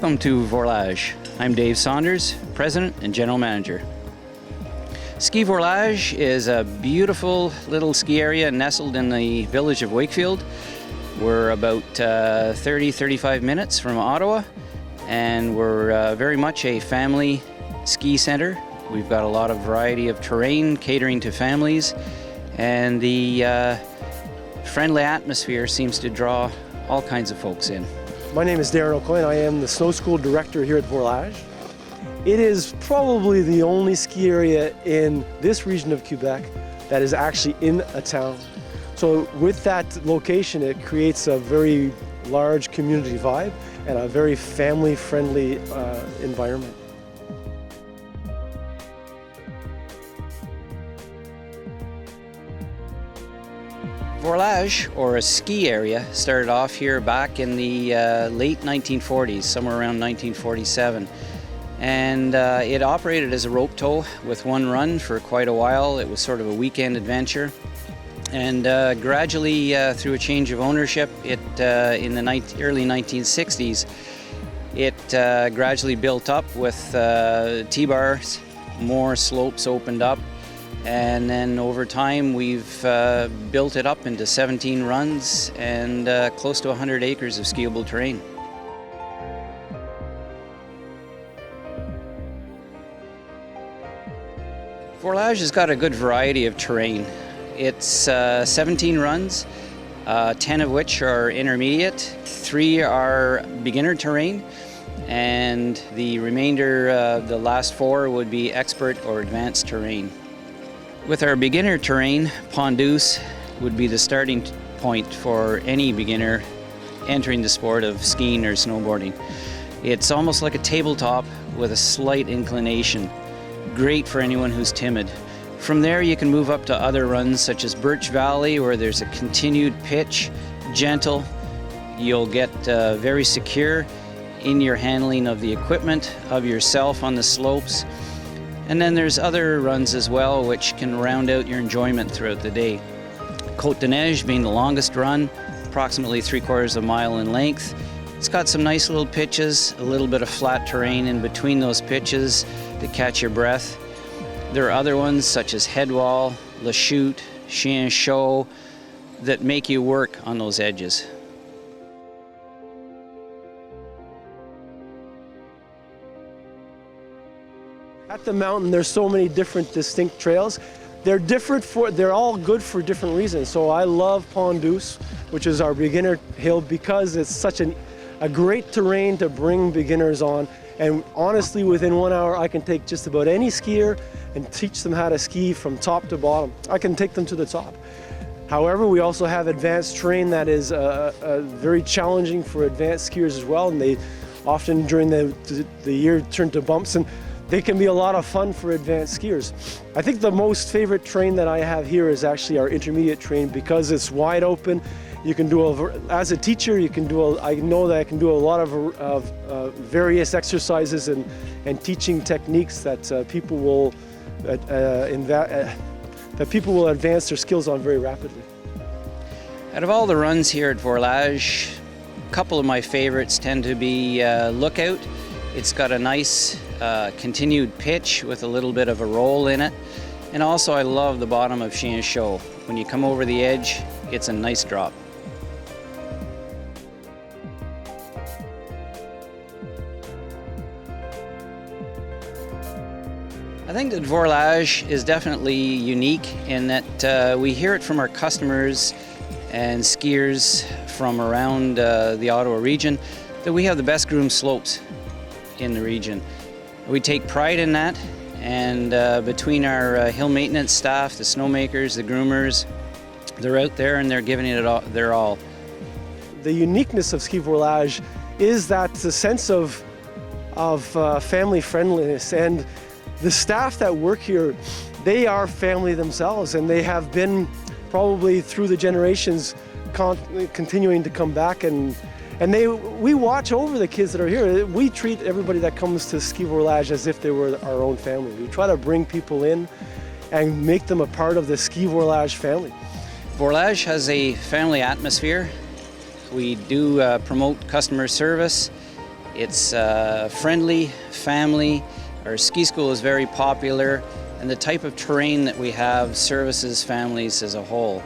Welcome to Vorlage. I'm Dave Saunders, President and General Manager. Ski Vorlage is a beautiful little ski area nestled in the village of Wakefield. We're about 30-35 minutes from Ottawa, and we're very much a family ski center. We've got a lot of variety of terrain catering to families, and the friendly atmosphere seems to draw all kinds of folks in. My name is Darren O'Coin. I am the snow school director here at Vorlage. It is probably the only ski area in this region of Quebec that is actually in a town. So with that location, it creates a very large community vibe and a very family-friendly environment. Vorlage, or a ski area, started off here back in the late 1940s, somewhere around 1947. And it operated as a rope tow with one run for quite a while. It was sort of a weekend adventure. And gradually, through a change of ownership, in the early 1960s, it gradually built up with T-bars, more slopes opened up. And then over time, we've built it up into 17 runs and close to 100 acres of skiable terrain. Vorlage has got a good variety of terrain. It's 17 runs, 10 of which are intermediate, 3 are beginner terrain, and the remainder, the last 4, would be expert or advanced terrain. With our beginner terrain, Pondouse would be the starting point for any beginner entering the sport of skiing or snowboarding. It's almost like a tabletop with a slight inclination. Great for anyone who's timid. From there you can move up to other runs such as Birch Valley, where there's a continued pitch, gentle. You'll get very secure in your handling of the equipment, of yourself on the slopes. And then there's other runs as well which can round out your enjoyment throughout the day. Côte de Neige being the longest run, approximately 3/4 of a mile in length. It's got some nice little pitches, a little bit of flat terrain in between those pitches to catch your breath. There are other ones such as Headwall, La Chute, Chien Chaud that make you work on those edges. At the mountain, there's so many different distinct trails. They're all good for different reasons. So I love Pondouse, which is our beginner hill, because it's such a great terrain to bring beginners on. And honestly, within 1 hour, I can take just about any skier and teach them how to ski from top to bottom. I can take them to the top. However, we also have advanced terrain that is very challenging for advanced skiers as well. And they often during the year turn to bumps, and they can be a lot of fun for advanced skiers. I think the most favorite terrain that I have here is actually our intermediate terrain, because it's wide open. You can do as a teacher, I know that I can do a lot of various exercises and teaching techniques that people will advance their skills on very rapidly. Out of all the runs here at Vorlage, a couple of my favorites tend to be Lookout. It's got a nice continued pitch with a little bit of a roll in it. And also I love the bottom of Chien Chaud. When you come over the edge, it's a nice drop. I think that Vorlage is definitely unique in that we hear it from our customers and skiers from around the Ottawa region that we have the best groomed slopes in the region. We take pride in that, and between our hill maintenance staff, the snowmakers, the groomers, they're out there and they're giving it their all. The uniqueness of Ski Vorlage is that the sense of family friendliness, and the staff that work here, they are family themselves, and they have been probably through the generations continuing to come back, and we watch over the kids that are here. We treat everybody that comes to Ski Vorlage as if they were our own family. We try to bring people in and make them a part of the Ski Vorlage family. Vorlage has a family atmosphere. We do promote customer service, It's friendly, family. Our ski school is very popular, and the type of terrain that we have services families as a whole.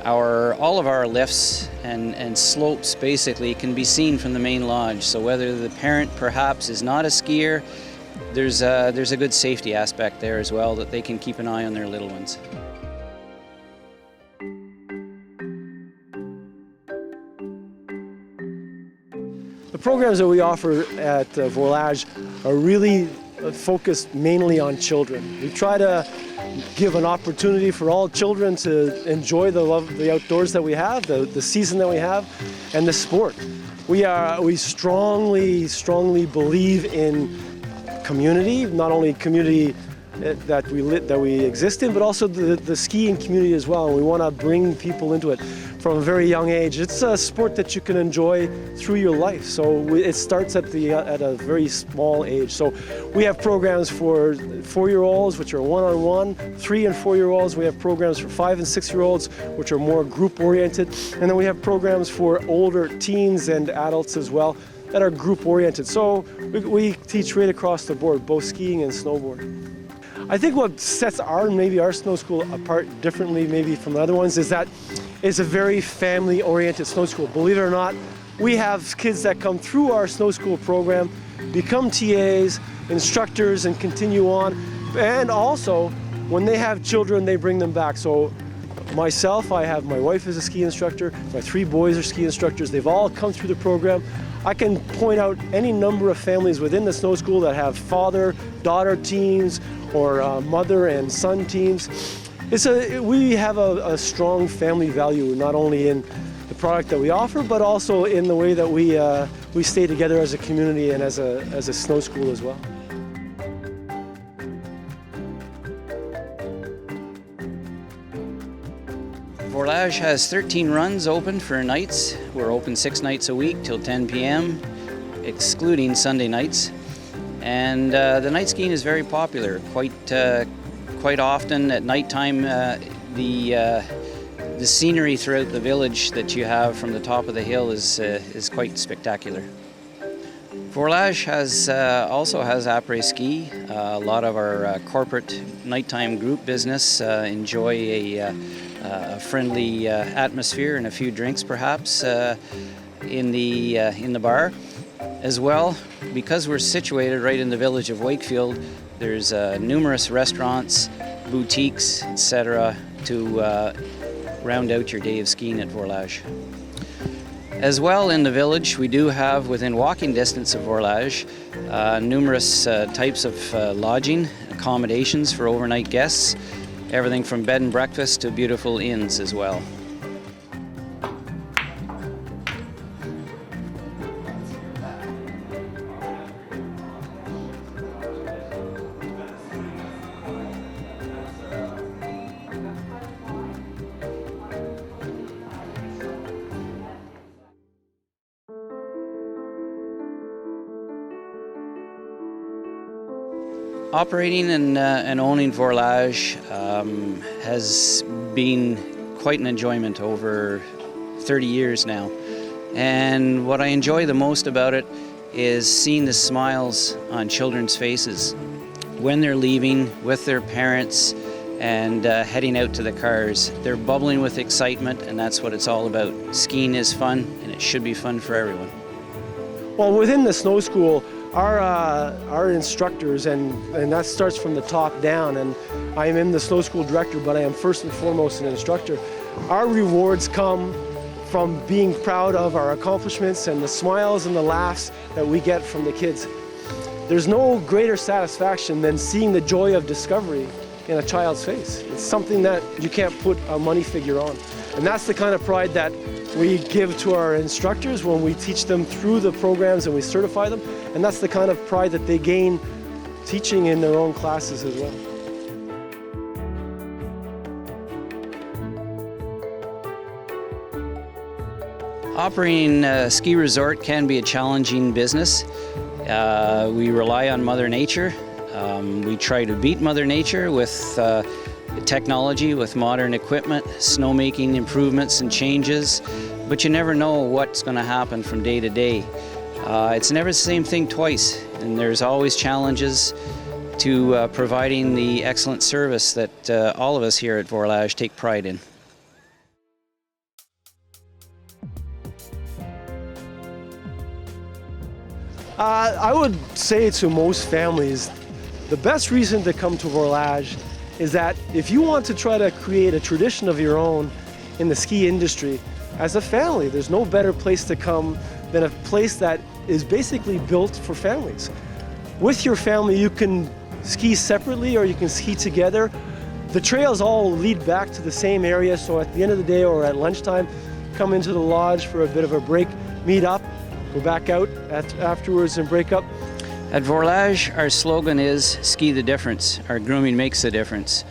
All of our lifts and slopes basically can be seen from the main lodge, so whether the parent perhaps is not a skier, there's a good safety aspect there as well, that they can keep an eye on their little ones. The programs that we offer at Vorlage are really focused mainly on children. We try to give an opportunity for all children to enjoy the outdoors that we have, the season that we have, and the sport. We strongly believe in community, not only community that we exist in, but also the skiing community as well. And we want to bring people into it from a very young age. It's a sport that you can enjoy through your life. So it starts at a very small age. So we have programs for 4-year-olds, which are one-on-one, 3- and 4-year-olds. We have programs for 5- and 6-year-olds, which are more group-oriented. And then we have programs for older teens and adults as well that are group-oriented. So we teach right across the board, both skiing and snowboarding. I think what sets our snow school apart differently maybe from the other ones is that it's a very family-oriented snow school. Believe it or not, we have kids that come through our snow school program, become TAs, instructors, and continue on. And also, when they have children, they bring them back. So myself, I have my wife is a ski instructor, my 3 boys are ski instructors. They've all come through the program. I can point out any number of families within the snow school that have father-daughter teams or mother and son teams. We have a strong family value, not only in the product that we offer, but also in the way that we stay together as a community and as a snow school as well. Vorlage has 13 runs open for nights. We're open 6 nights a week till 10 p.m., excluding Sunday nights. And the night skiing is very popular. Quite often at nighttime, the scenery throughout the village that you have from the top of the hill is quite spectacular. Vorlage also has après ski. A lot of our corporate nighttime group business enjoy a friendly atmosphere and a few drinks perhaps in the bar. As well, because we're situated right in the village of Wakefield, there's numerous restaurants, boutiques, etc. to round out your day of skiing at Vorlage. As well, in the village, we do have, within walking distance of Vorlage, numerous types of lodging, accommodations for overnight guests, everything from bed and breakfast to beautiful inns as well. Operating and owning Vorlage has been quite an enjoyment over 30 years now. And what I enjoy the most about it is seeing the smiles on children's faces when they're leaving with their parents and heading out to the cars. They're bubbling with excitement, and that's what it's all about. Skiing is fun, and it should be fun for everyone. Well, within the snow school, our instructors, and that starts from the top down, and I am the snow school director, but I am first and foremost an instructor. Our rewards come from being proud of our accomplishments and the smiles and the laughs that we get from the kids. There's no greater satisfaction than seeing the joy of discovery in a child's face. It's something that you can't put a money figure on. And that's the kind of pride that we give to our instructors when we teach them through the programs and we certify them. And that's the kind of pride that they gain teaching in their own classes as well. Operating a ski resort can be a challenging business. We rely on Mother Nature. We try to beat Mother Nature with technology, with modern equipment, snowmaking improvements and changes, but you never know what's going to happen from day to day. It's never the same thing twice, and there's always challenges to providing the excellent service that all of us here at Vorlage take pride in. I would say to most families, the best reason to come to Vorlage is that if you want to try to create a tradition of your own in the ski industry, as a family, there's no better place to come than a place that is basically built for families. With your family, you can ski separately or you can ski together. The trails all lead back to the same area, so at the end of the day or at lunchtime, come into the lodge for a bit of a break, meet up, go back out afterwards and break up. At Vorlage, our slogan is "Ski the difference." Our grooming makes the difference.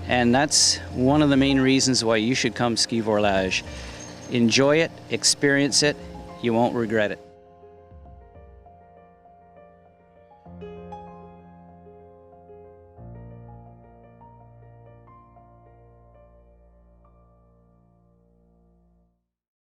And that's one of the main reasons why you should come ski Vorlage. Enjoy it, experience it, you won't regret it.